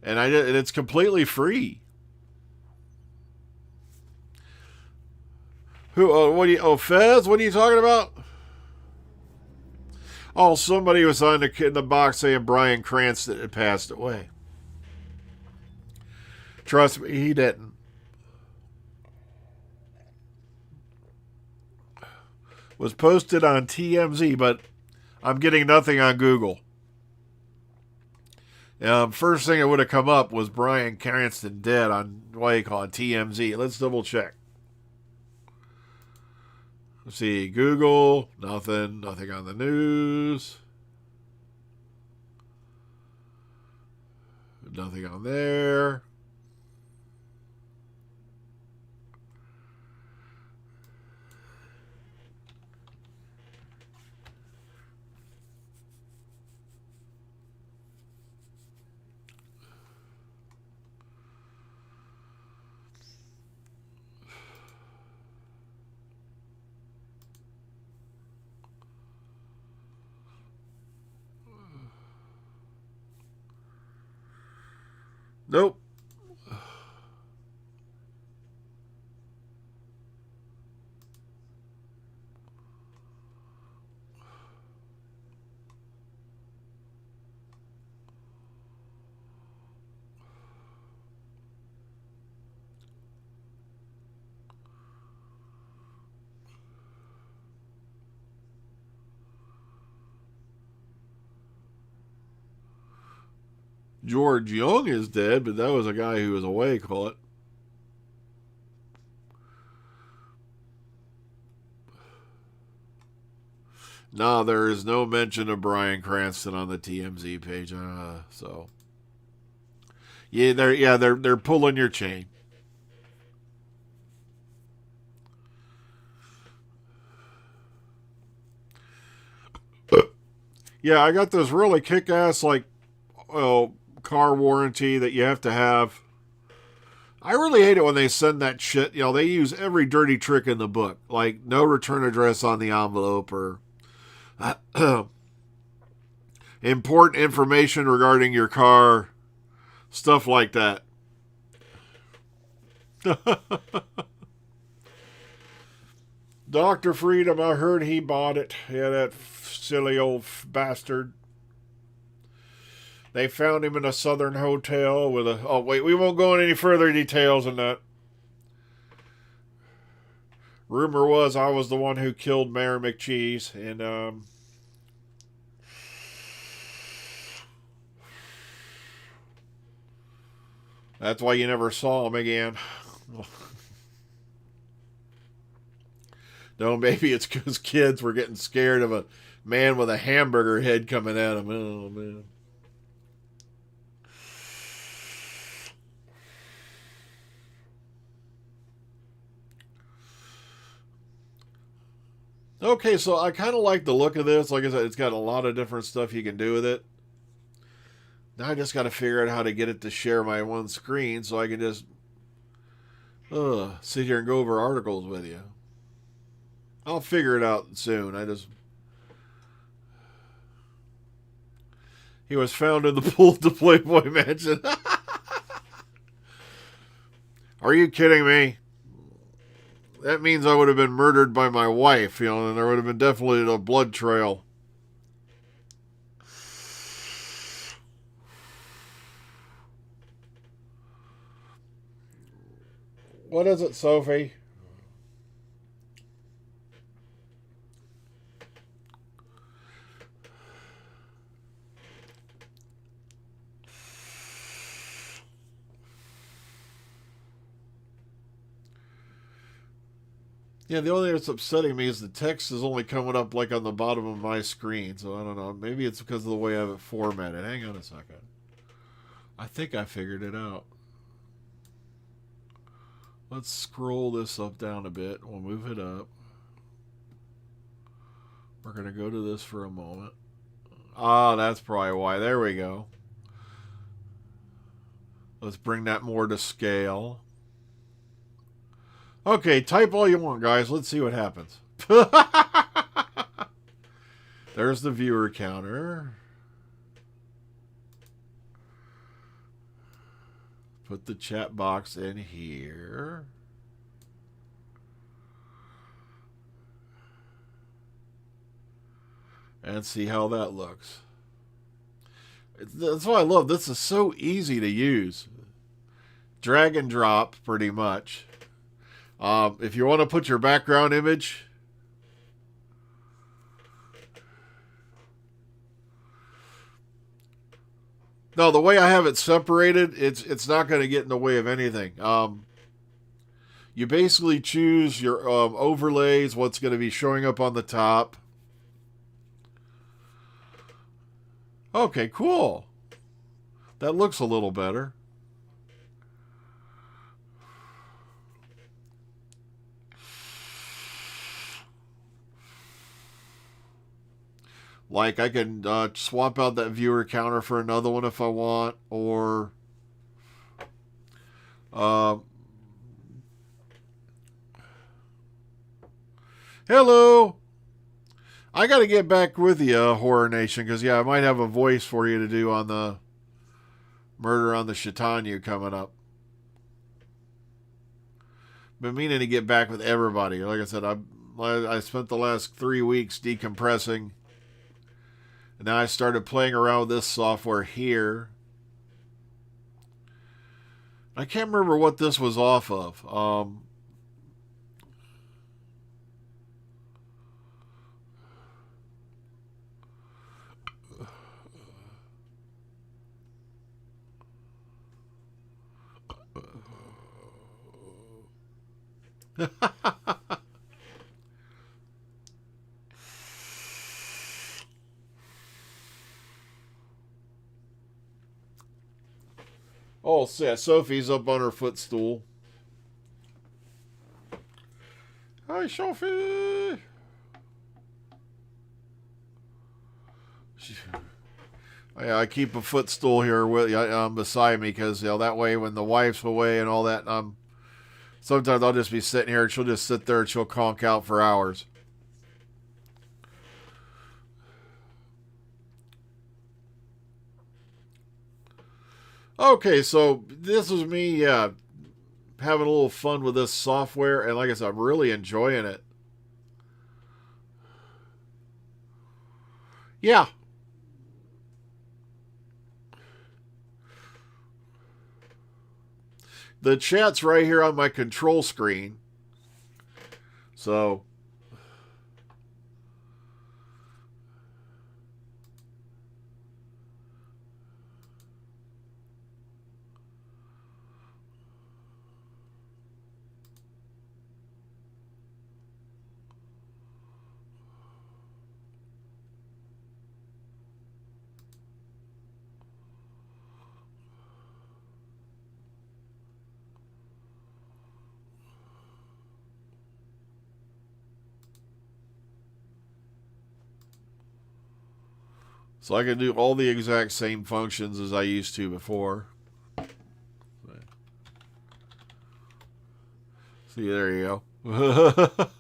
it's completely free. Fez? What are you talking about? Oh, somebody was on in the box saying Bryan Cranston had passed away. Trust me, he didn't. Was posted on TMZ, but I'm getting nothing on Google. First thing that would have come up was Bryan Cranston dead on TMZ. Let's double check. Let's see, Google, nothing on the news. Nothing on there. Nope. George Young is dead, but that was a guy who was away, call it. No, there is no mention of Bryan Cranston on the TMZ page. So they're pulling your chain. Yeah, I got this really kick-ass car warranty that you have to have. I really hate it when they send that shit. You know, they use every dirty trick in the book, like no return address on the envelope or important information regarding your car, stuff like that. Dr. Freedom, I heard he bought it. Yeah, that silly old bastard. They found him in a southern hotel with a... Oh, wait, we won't go into any further details on that. Rumor was I was the one who killed Mayor McCheese, and, that's why you never saw him again. No, maybe it's because kids were getting scared of a man with a hamburger head coming at them. Oh, man. Okay, so I kind of like the look of this. Like I said, it's got a lot of different stuff you can do with it. Now I just got to figure out how to get it to share my one screen so I can just sit here and go over articles with you. I'll figure it out soon. He was found in the pool at the Playboy Mansion. Are you kidding me? That means I would have been murdered by my wife, and there would have been definitely a blood trail. What is it, Sophie? Yeah, the only thing that's upsetting me is the text is only coming up like on the bottom of my screen. So I don't know. Maybe it's because of the way I have it formatted. Hang on a second. I think I figured it out. Let's scroll this up down a bit. We'll move it up. We're going to go to this for a moment. Ah, that's probably why. There we go. Let's bring that more to scale. Okay, type all you want, guys. Let's see what happens. There's the viewer counter. Put the chat box in here. And see how that looks. That's why I love this. Is so easy to use. Drag and drop, pretty much. If you want to put your background image, no, the way I have it separated, it's not going to get in the way of anything. You basically choose your overlays, what's going to be showing up on the top. Okay, cool. That looks a little better. Like, I can swap out that viewer counter for another one if I want, or hello. I got to get back with you, Horror Nation, because, yeah, I might have a voice for you to do on the Murder on the Chautauqua coming up. Been meaning to get back with everybody. Like I said, I spent the last 3 weeks decompressing. And now I started playing around with this software here. I can't remember what this was off of. Oh, yeah, Sophie's up on her footstool. Hi, Sophie. I keep a footstool here with beside me because that way when the wife's away and all that, sometimes I'll just be sitting here and she'll just sit there and she'll conk out for hours. Okay, so this was me having a little fun with this software, and like I said, I'm really enjoying it. Yeah. The chat's right here on my control screen. So I can do all the exact same functions as I used to before. See, there you go.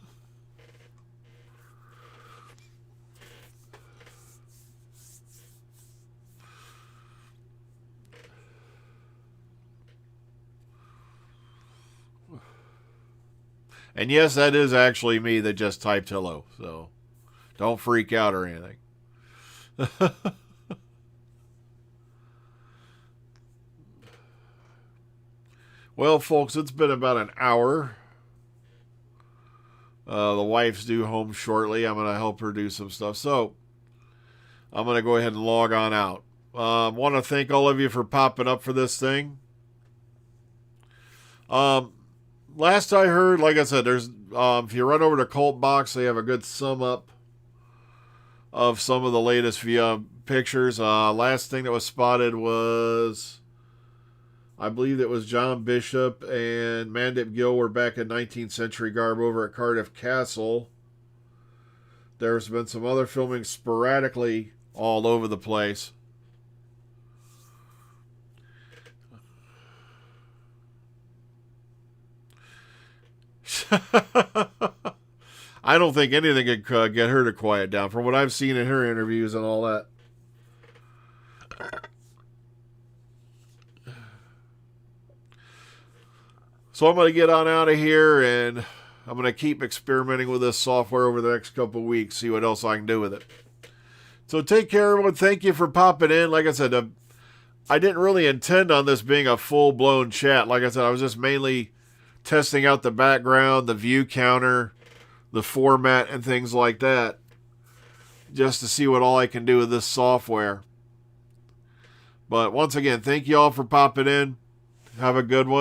And yes, that is actually me that just typed hello, so don't freak out or anything. Well, folks, it's been about an hour. The wife's due home shortly. I'm going to help her do some stuff. So, I'm going to go ahead and log on out. Want to thank all of you for popping up for this thing. Last I heard, like I said, there's if you run over to Cultbox, they have a good sum up of some of the latest pictures. Last thing that was spotted was, I believe it was John Bishop and Mandip Gill were back in 19th century garb over at Cardiff Castle. There's been some other filming sporadically all over the place. I don't think anything could get her to quiet down from what I've seen in her interviews and all that. So I'm going to get on out of here, and I'm going to keep experimenting with this software over the next couple of weeks, see what else I can do with it. So take care, everyone. Thank you for popping in. Like I said, I didn't really intend on this being a full-blown chat. Like I said, I was just mainly testing out the background, the view counter, the format, and things like that, just to see what all I can do with this software. But once again, thank you all for popping in. Have a good one.